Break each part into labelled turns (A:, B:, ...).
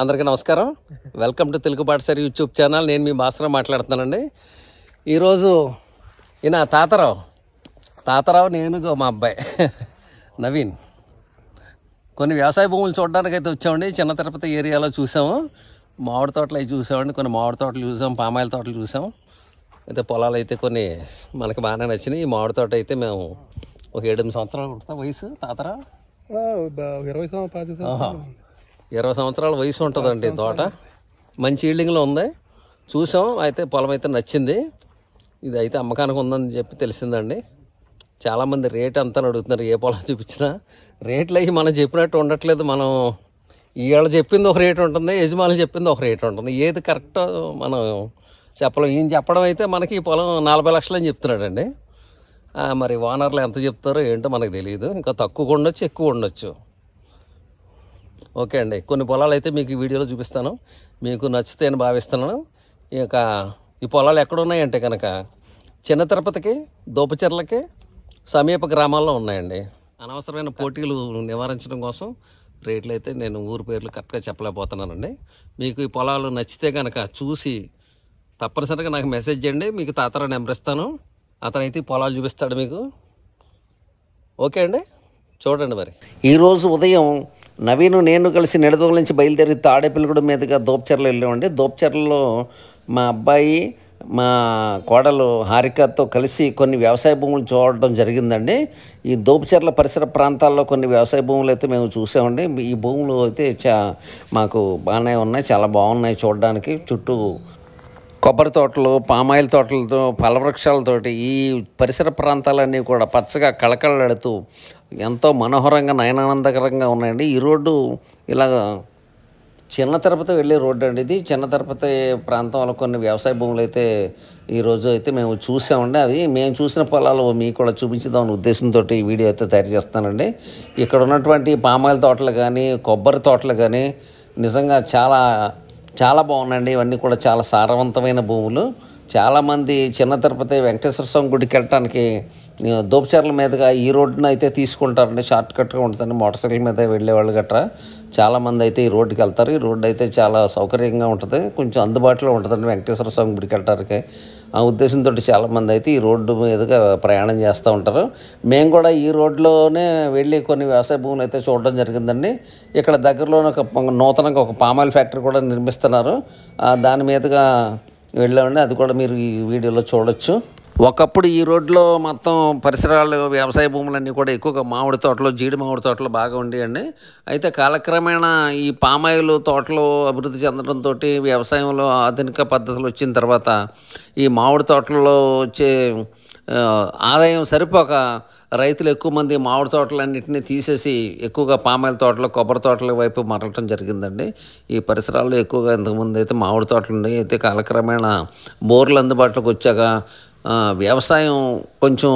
A: అందరికీ నమస్కారం. Welcome to Telugu పాఠశాల యూట్యూబ్ ఛానల్. నేను మీ భాస్కర్ మాట్లాడుతున్నానండి. ఈరోజు ఈయన తాతారావు నేను మా అబ్బాయి నవీన్ కొన్ని వ్యవసాయ భూములు చూడడానికి అయితే వచ్చామండి. చిన్న తిరుపతి ఏరియాలో చూసాము. మామిడి తోటలు అవి చూసామండి. కొన్ని మామిడి తోటలు చూసాం, పామాయిల తోటలు చూసాం. అయితే పొలాలు అయితే కొన్ని మనకి బాగానే నచ్చినాయి. ఈ మామిడి తోట అయితే మేము ఒక 7-8 సంవత్సరాలు ఉంటుంది వయసు. తాతారావు 20 సంవత్సరాల వయసు ఉంటుందండి. తోట మంచి ఈల్డింగ్లో ఉంది. చూసాం. అయితే పొలం అయితే నచ్చింది. ఇది అయితే అమ్మకానికి ఉందని చెప్పి తెలిసిందండి. చాలామంది రేట్ అంతా అడుగుతున్నారు. ఏ పొలం చూపించినా రేట్లు అవి మనం చెప్పినట్టు ఉండట్లేదు. మనం వీళ్ళు చెప్పింది ఒక రేటు ఉంటుంది, యజమానులు చెప్పింది ఒక రేటు ఉంటుంది. ఏది కరెక్టో మనం చెప్పలేం. ఈయన చెప్పడం అయితే మనకి ఈ పొలం 40 లక్షలు అని చెప్తున్నాడండి. మరి ఓనర్లు ఎంత చెప్తారో ఏంటో మనకు తెలియదు. ఇంకా తక్కువ ఉండొచ్చు, ఎక్కువ ఉండొచ్చు. ఓకే అండి. కొన్ని పొలాలు అయితే మీకు ఈ వీడియోలో చూపిస్తాను. మీకు నచ్చితే అని భావిస్తున్నాను. ఇక ఈ పొలాలు ఎక్కడున్నాయంటే కనుక చిన్న తిరుపతికి, దోపచెర్లకి సమీప గ్రామాల్లో ఉన్నాయండి. అనవసరమైన పోటీలు నివారించడం కోసం రేట్లు అయితే నేను ఊరు పేర్లు కరెక్ట్గా చెప్పలేకపోతున్నానండి. మీకు ఈ పొలాలు నచ్చితే కనుక చూసి తప్పనిసరిగా నాకు మెసేజ్ చేయండి. మీకు తాతారావు నెంబర్ ఇస్తాను. అతనైతే ఈ పొలాలు చూపిస్తాడు మీకు. ఓకే అండి, చూడండి. మరి ఈరోజు ఉదయం నవీను నేను కలిసి నిడదవోలు నుంచి బయలుదేరి తాడేపల్లిగూడెం మీదుగా దోపచెర్ల వెళ్ళామండి. దోపచెర్లలో మా అబ్బాయి, మా కోడలు హారికతో కలిసి కొన్ని వ్యవసాయ భూములు చూడడం జరిగిందండి. ఈ దోపచెర్ల పరిసర ప్రాంతాల్లో కొన్ని వ్యవసాయ భూములు అయితే మేము చూసామండి. ఈ భూములు అయితే మాకు బాగానే ఉన్నాయి, చాలా బాగున్నాయి చూడడానికి. చుట్టూ కొబ్బరి తోటలు, పామాయిల తోటలతో, ఫలవృక్షాలతోటి ఈ పరిసర ప్రాంతాలన్నీ కూడా పచ్చగా కళకళలాడుతూ ఎంతో మనోహరంగా, నయనానందకరంగా ఉన్నాయండి. ఈ రోడ్డు ఇలా చిన్న తిరుపతి వెళ్ళే రోడ్డు అండి. ఇది చిన్న తిరుపతి ప్రాంతంలో కొన్ని వ్యవసాయ భూములు అయితే ఈరోజు అయితే మేము చూసామండి. అవి మేము చూసిన పొలాలు మీకు కూడా చూపించుదామని ఉద్దేశంతో ఈ వీడియో అయితే తయారు చేస్తానండి. ఇక్కడ ఉన్నటువంటి పామాయిల తోటలు కానీ, కొబ్బరి తోటలు కానీ నిజంగా చాలా బాగున్నాయండి. ఇవన్నీ కూడా చాలా సారవంతమైన భూములు. చాలామంది చిన్న తిరుపతి వెంకటేశ్వర స్వామి గుడికి వెళ్ళటానికి దోపచెర్ల మీదుగా ఈ రోడ్డును అయితే తీసుకుంటారండి. షార్ట్ కట్గా ఉంటుందండి. మోటార్ సైకిల్ మీద వెళ్ళేవాళ్ళు గట్రా చాలామంది అయితే ఈ రోడ్డుకి వెళ్తారు. ఈ రోడ్డు అయితే చాలా సౌకర్యంగా ఉంటుంది, కొంచెం అందుబాటులో ఉంటుందండి వెంకటేశ్వర స్వామి గుడికి వెళ్ళటానికి. ఆ ఉద్దేశంతో చాలామంది అయితే ఈ రోడ్డు మీదుగా ప్రయాణం చేస్తూ ఉంటారు. మేము కూడా ఈ రోడ్లోనే వెళ్ళి కొన్ని వ్యవసాయ భూములు అయితే చూడడం జరిగిందండి. ఇక్కడ దగ్గరలోనే నూతనంగా ఒక పామాయిల్ ఫ్యాక్టరీ కూడా నిర్మిస్తున్నారు. దాని మీదుగా వెళ్ళామండి. అది కూడా మీరు ఈ వీడియోలో చూడొచ్చు. ఒకప్పుడు ఈ రోడ్లో మొత్తం పరిసరాలు, వ్యవసాయ భూములన్నీ కూడా ఎక్కువగా మామిడి తోటలు, జీడి మామిడి తోటలు బాగా ఉండేయండి. అయితే కాలక్రమేణా ఈ పామాయిల్ తోటలు అభివృద్ధి చెందడంతో వ్యవసాయంలో ఆధునిక పద్ధతులు వచ్చిన తర్వాత ఈ మామిడి తోటలలో వచ్చే ఆదాయం సరిపోక రైతులు ఎక్కువ మంది మామిడి తోటలన్నింటినీ తీసేసి ఎక్కువగా పామాయిల తోటలు, కొబ్బరి తోటల వైపు మరలటం జరిగిందండి. ఈ పరిసరాల్లో ఎక్కువగా ఇంతకుముందు అయితే మామిడి తోటలు ఉన్నాయి. అయితే కాలక్రమేణా బోర్లు అందుబాటులోకి వచ్చాక వ్యవసాయం కొంచెం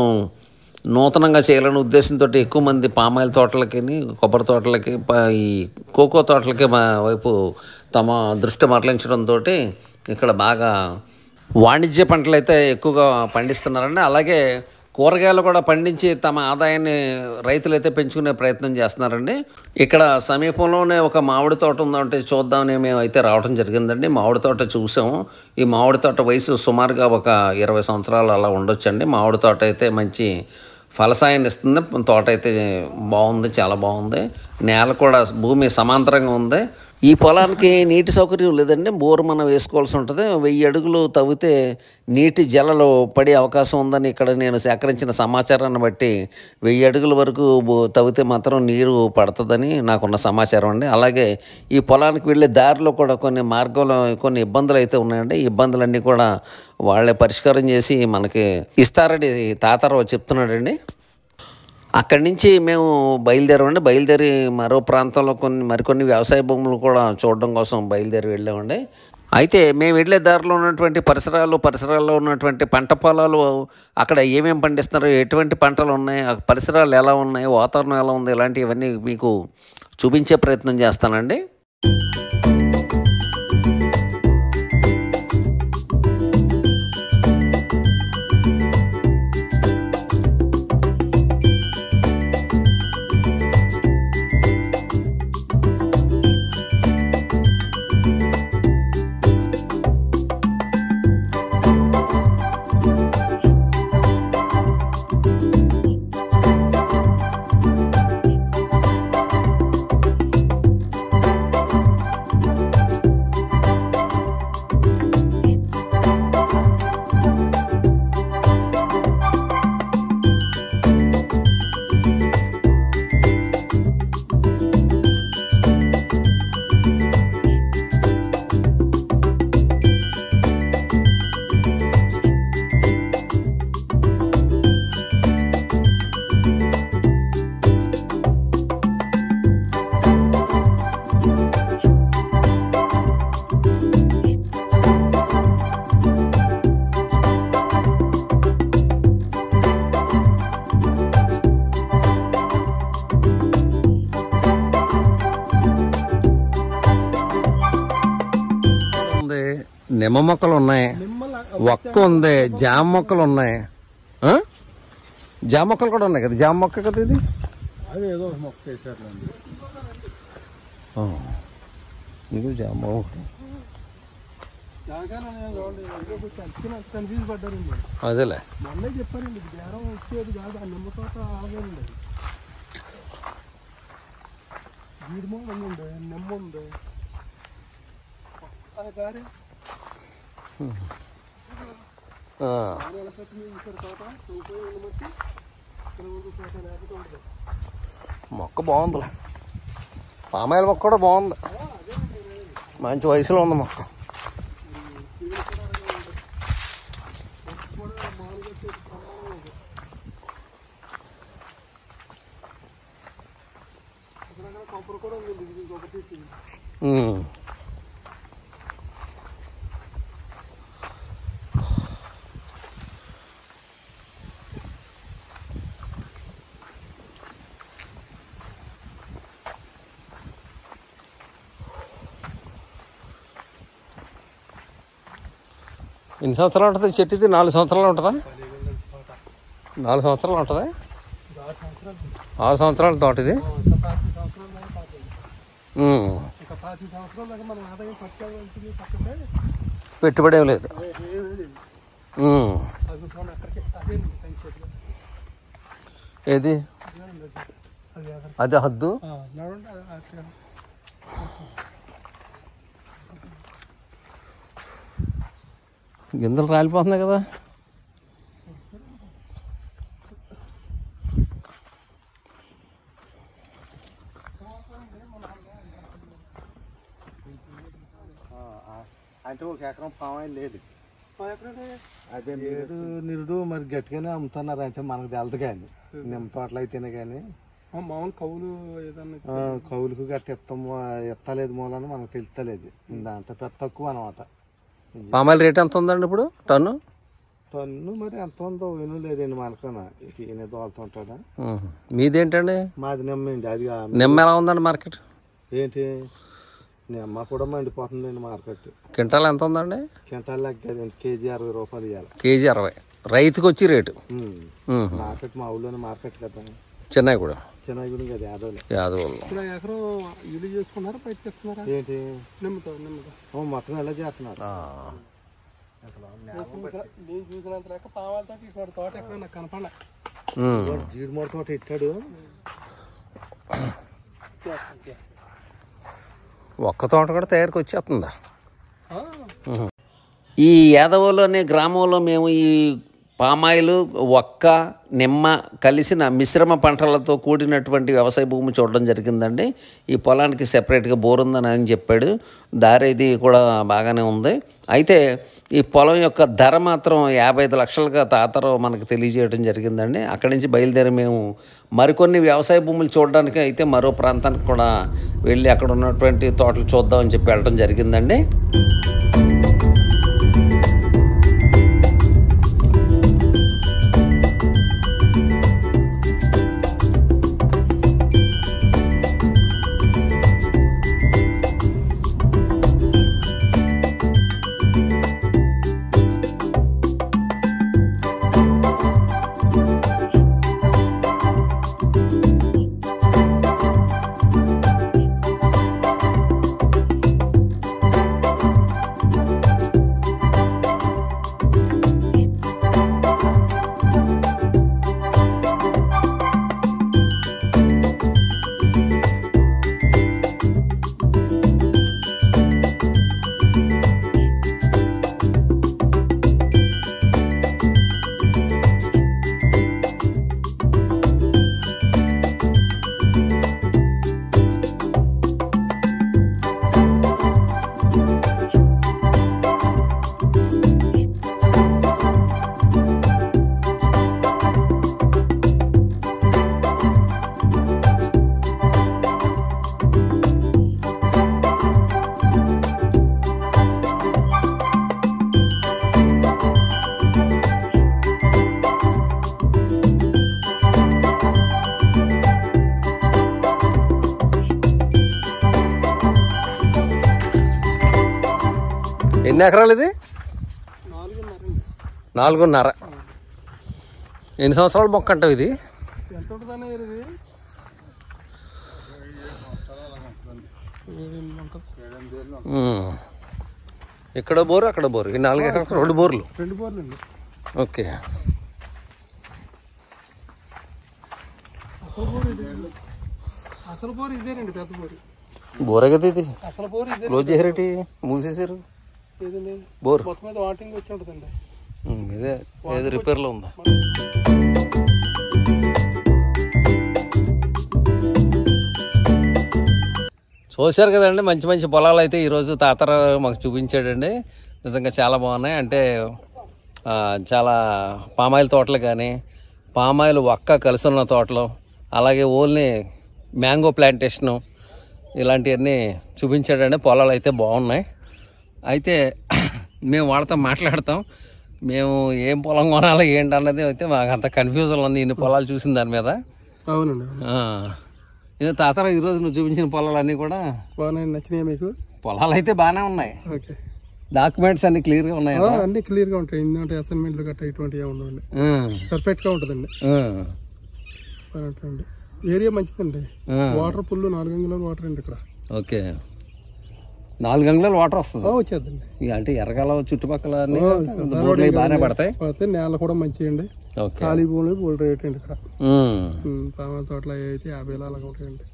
A: నూతనంగా చేయాలనే ఉద్దేశంతో ఎక్కువ మంది పామాయిల తోటలకి, కొబ్బరి తోటలకి, ఈ కోకో తోటలకి వైపు తమ దృష్టి మరలించడంతో ఇక్కడ బాగా వాణిజ్య పంటలు అయితే ఎక్కువగా పండిస్తున్నారండి. అలాగే కూరగాయలు కూడా పండించి తమ ఆదాయాన్ని రైతులైతే పెంచుకునే ప్రయత్నం చేస్తున్నారండి. ఇక్కడ సమీపంలోనే ఒక మామిడి తోట ఉందంటే చూద్దామని మేము అయితే రావడం జరిగిందండి. మామిడి తోట చూసాము. ఈ మామిడి తోట వయసు సుమారుగా ఒక 20 సంవత్సరాలు అలా ఉండొచ్చండి. మామిడి తోట అయితే మంచి ఫలసాయాన్ని ఇస్తుంది. తోట అయితే బాగుంది, చాలా బాగుంది. నేల కూడా భూమి సమాంతరంగా ఉంది. ఈ పొలానికి నీటి సౌకర్యం లేదండి. బోరు మనం వేసుకోవాల్సి ఉంటుంది. 1000 అడుగులు తవ్వితే నీటి జలలు పడే అవకాశం ఉందని ఇక్కడ నేను సేకరించిన సమాచారాన్ని బట్టి 1000 అడుగుల వరకు తవ్వితే మాత్రం నీరు పడుతుందని నాకున్న సమాచారం అండి. అలాగే ఈ పొలానికి వెళ్ళే దారిలో కూడా కొన్ని మార్గంలో కొన్ని ఇబ్బందులు అయితే ఉన్నాయండి. ఈ ఇబ్బందులన్నీ కూడా వాళ్ళే పరిష్కారం చేసి మనకి ఇస్తారని తాతారావు చెప్తున్నాడండి. అక్కడి నుంచి మేము బయలుదేరి మరో ప్రాంతంలో మరికొన్ని వ్యవసాయ భూములు కూడా చూడడం కోసం బయలుదేరి వెళ్ళామండి. అయితే మేము వెళ్ళే దారిలో ఉన్నటువంటి పరిసరాల్లో ఉన్నటువంటి పంట పొలాలు, అక్కడ ఏమేమి పండిస్తున్నారో, ఎటువంటి పంటలు ఉన్నాయి, ఆ పరిసరాలు ఎలా ఉన్నాయి, వాతావరణం ఎలా ఉంది, ఇలాంటివన్నీ మీకు చూపించే ప్రయత్నం చేస్తానండి. నిమ్మ మొక్కలు ఉన్నాయి, ఒక్క ఉంది, జామ మొక్కలు ఉన్నాయి. జామ మొక్కలు కూడా ఉన్నాయి కదా, జామ మొక్క కదా ఇది.
B: ఏదో మొక్క వేసారులేండి.
A: ఇది జామ ఒకటి. అదేలే
B: మొన్నే చెప్పారండి, బేరం వచ్చేది కాదు, ఆ నిమ్మ తోట ఆగండి. జీడిమో ఉంది, నిమ్మ ఉంది.
A: మొక్క బాగుందిలే, పామాయిల మొక్క కూడా బాగుంది, మంచి వయసులో ఉంది మొక్క. ఎన్ని సంవత్సరాలు ఉంటుంది చెట్టు ఇది? 4 సంవత్సరాలు ఉంటుందా? 4 సంవత్సరాలు ఉంటుందా? 6 సంవత్సరాల తోట ఇది. పెట్టుబడి ఏం లేదు. ఏది అది హద్దు? గింజలు రాలిపోతున్నాయి కదా. అంటే 1 ఎకరం పామాయిల్ లేదు, అదే నిరుడు మరి గట్టిగానే అమ్ముతున్నారు. అంటే మనకు తెలదు కానీ నిమ్మ తోటలు అయితేనే కానీ
B: మామూలు కౌలు ఏదన్నా
A: కౌలుకు గట్టి ఎత్తలేదు మూలన మనకు తెలుస్తలేదు. దాంట్లో పెద్ద తక్కువ అనమాట. పామాయిల్ రేట్ ఎంత ఉందండి ఇప్పుడు? టన్ను మరి ఎంత ఉందో విను లేదండి మనకన్నా. ఈయన దోలుతుంటాడా? మీదేంటండి? మాది నిమ్మండి. అది నిమ్మ ఎలా ఉందండి మార్కెట్? ఏంటి నిమ్మ కూడా మండిపోతుందండి మార్కెట్. క్వింటాల్ ఎంత ఉందండి? క్వింటాల్ లెక్కదండి, కేజీ 60 రూపాయలు ఇవ్వాలి. కేజీ 60 రైతుకి వచ్చి రేటు. మార్కెట్ మా ఊళ్ళోనే మార్కెట్ కదా, చెన్నైగూడెం కదా, యాదవులు.
B: ఎకరం ఇల్లు చేసుకున్నారా, బయట చేస్తున్నారా? ఏంటి నిమ్మతో మొత్తం ఎలా చేస్తున్నారు? నేను చూసినంత లెక్క పావాలతో ఇక్కడ తోట ఎక్కడ నాకు కనపడ. జీడిమూడ తోట ఎట్టాడు. ఒక్క తోట కూడా తయారుకి వచ్చేస్తుందా? ఈ యాదవులు అనే గ్రామంలో మేము ఈ పామాయిలు, ఒక్క, నిమ్మ కలిసిన మిశ్రమ పంటలతో కూడినటువంటి వ్యవసాయ భూమి చూడడం జరిగిందండి. ఈ పొలానికి సెపరేట్గా బోర్ ఉందని ఆయన చెప్పాడు. దారి ఇది కూడా బాగానే ఉంది. అయితే ఈ పొలం యొక్క ధర మాత్రం 55 లక్షలుగా తాతరావు మనకు తెలియజేయడం జరిగిందండి. అక్కడి నుంచి బయలుదేరి మేము మరికొన్ని వ్యవసాయ భూములు చూడడానికి అయితే మరో ప్రాంతానికి కూడా వెళ్ళి అక్కడ ఉన్నటువంటి తోటలు చూద్దామని చెప్పి వెళ్ళడం జరిగిందండి.
A: ఎన్ని ఎకరాలు ఇది? 4.5. ఎన్ని సంవత్సరాల మొక్క అంటావు ఇది? ఇక్కడ బోరు అక్కడ బోరు, ఈ 4 ఎకరాలకు 2 బోర్లు. ఓకే. బోరే కదా ఇది? క్లోజ్ చేసారేటి, మూసేసారు బోర్? ఇదే ఏదో రిపేర్లో ఉందా? చూశారు కదండి, మంచి మంచి పొలాలు అయితే ఈరోజు తాతారావు మాకు చూపించాడండి. నిజంగా చాలా బాగున్నాయి. అంటే చాలా పామాయిల్ తోటలు కానీ, పామాయిల్ ఒక్క కలిసి ఉన్న తోటలు, అలాగే ఓన్లీ మ్యాంగో ప్లాంటేషను, ఇలాంటివన్నీ చూపించాడండి. పొలాలు అయితే బాగున్నాయి. అయితే మేము వాళ్ళతో మాట్లాడతాం, మేము ఏం పొలం కొనాలి ఏంటి అన్నది అయితే మాకు అంత కన్ఫ్యూజన్ ఉంది ఇన్ని పొలాలు చూసిన దాని మీద.
C: అవునండి.
A: ఇది తాతారావు ఈరోజు నువ్వు చూపించిన పొలాలు అన్నీ కూడా
C: బాగానే నచ్చినాయి మీకు?
A: పొలాలు అయితే బాగానే ఉన్నాయి.
C: ఓకే.
A: డాక్యుమెంట్స్ అన్ని క్లియర్గా ఉన్నాయి?
C: అన్ని క్లియర్గా ఉంటాయి. ఎందుకంటే అసైన్మెంట్లు గట్రా ఇటువంటివి ఉండవండి. పర్ఫెక్ట్గా ఉంటుందండి. ఏరియా మంచిదండి. వాటర్ ఫుల్ 4 అంగుళాల వాటర్ అండి ఇక్కడ.
A: ఓకే. 4 అంగుళాల వాటర్ వస్తుంది?
C: వచ్చేద్దండి.
A: అంటే ఎర్రకాల చుట్టుపక్కల బాగానే పడతాయి.
C: నేల కూడా మంచిగా అండి. ఖాళీ భూములు బోల్డ్ రేట్ అండి ఇక్కడ. పామాయిల్ తోటలు అయితే 50 అలాగా ఉంటాయండి.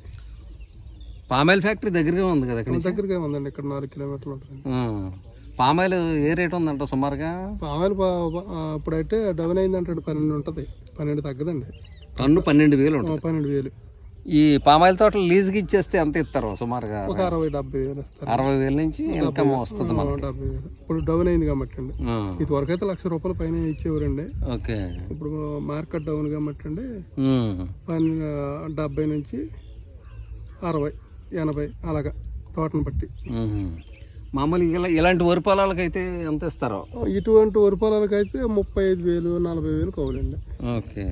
A: పామాయిల్ ఫ్యాక్టరీ దగ్గరగా ఉంది కదా?
C: దగ్గరగా ఉందండి. ఇక్కడ 4 కిలోమీటర్లు ఉంటుంది.
A: పామాయిల్ ఏ రేట్ ఉందంట సుమారుగా?
C: పామాయిల్ ఇప్పుడైతే డౌన్ అయిందంటే 12 ఉంటుంది. 12 తగ్గదండి.
A: టన్ను 12,000 ఉంటుంది.
C: 12,000.
A: ఈ పామాయిల్ తోటలు లీజుకి ఇచ్చేస్తే ఎంత ఇస్తారు సుమారుగా?
C: ఒక 60,000-70,000 ఇస్తారు.
A: 60,000 నుంచి ఇన్కమ్ వస్తుంది మనకి.
C: 70,000. ఇప్పుడు డౌన్ అయింది కాబట్టి అండి. ఇది వరకు అయితే ₹1,00,000 పైన ఇచ్చేవారండి.
A: ఓకే.
C: ఇప్పుడు మార్కెట్ డౌన్ కాబట్టి అండి 70 నుంచి 60-80 అలాగా తోటను బట్టి.
A: మామూలుగా ఇలాంటి వరి పొలాలకైతే ఎంత ఇస్తారో?
C: ఇటువంటి వరి పొలాలకైతే 35,000-40,000 కావాలండి.
A: ఓకే.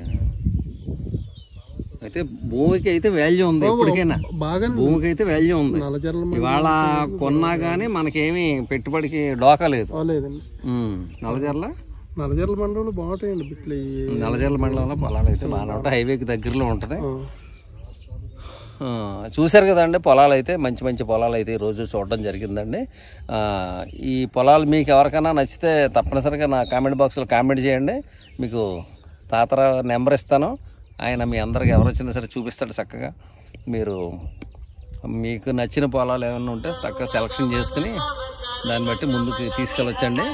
A: అయితే భూమికి అయితే వాల్యూ ఉంది ఎప్పటికైనా. బాగా భూమికి అయితే వాల్యూ ఉంది. ఇవాళ కొన్నా గానీ మనకేమి పెట్టుబడికి డోకా లేదు.
C: లేదండి. నల్లజర్ల మండలంలో బాగుంటాయండి బిట్లు.
A: నల్లజర్ల మండలంలో పొలాలు అయితే బాగానే ఉంటాయి. హైవేకి దగ్గరలో ఉంటుంది. చూశారు కదండి, పొలాలు అయితే మంచి మంచి పొలాలు అయితే ఈరోజు చూడడం జరిగిందండి. ఈ పొలాలు మీకు ఎవరికైనా నచ్చితే తప్పనిసరిగా నా కామెంట్ బాక్స్లో కామెంట్ చేయండి. మీకు తాతారావు నెంబర్ ఇస్తాను. ఆయన మీ అందరికి ఎవరు వచ్చినా సరే చూపిస్తాడు చక్కగా. మీరు మీకు నచ్చిన పొలాలు ఏమైనా ఉంటే చక్కగా సెలక్షన్ చేసుకుని దాన్ని బట్టి ముందుకు తీసుకెళ్ళొచ్చండి.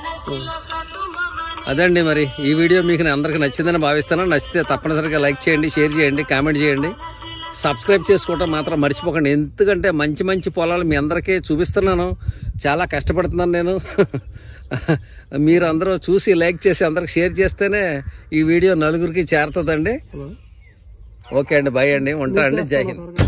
A: అదండి, మరి ఈ వీడియో మీకు అందరికీ నచ్చిందని భావిస్తాను. నచ్చితే తప్పనిసరిగా లైక్ చేయండి, షేర్ చేయండి, కామెంట్ చేయండి, సబ్స్క్రైబ్ చేసుకోవటం మాత్రం మర్చిపోకండి. ఎందుకంటే మంచి మంచి పొలాలు మీ అందరికీ చూపిస్తున్నాను. చాలా కష్టపడుతున్నాను నేను. మీరు అందరూ చూసి లైక్ చేసి అందరికి షేర్ చేస్తేనే ఈ వీడియో నలుగురికి చేరుతుందండి. ఓకే అండి, బాయ్ అండి, ఉంటా అండి, జై హింద్.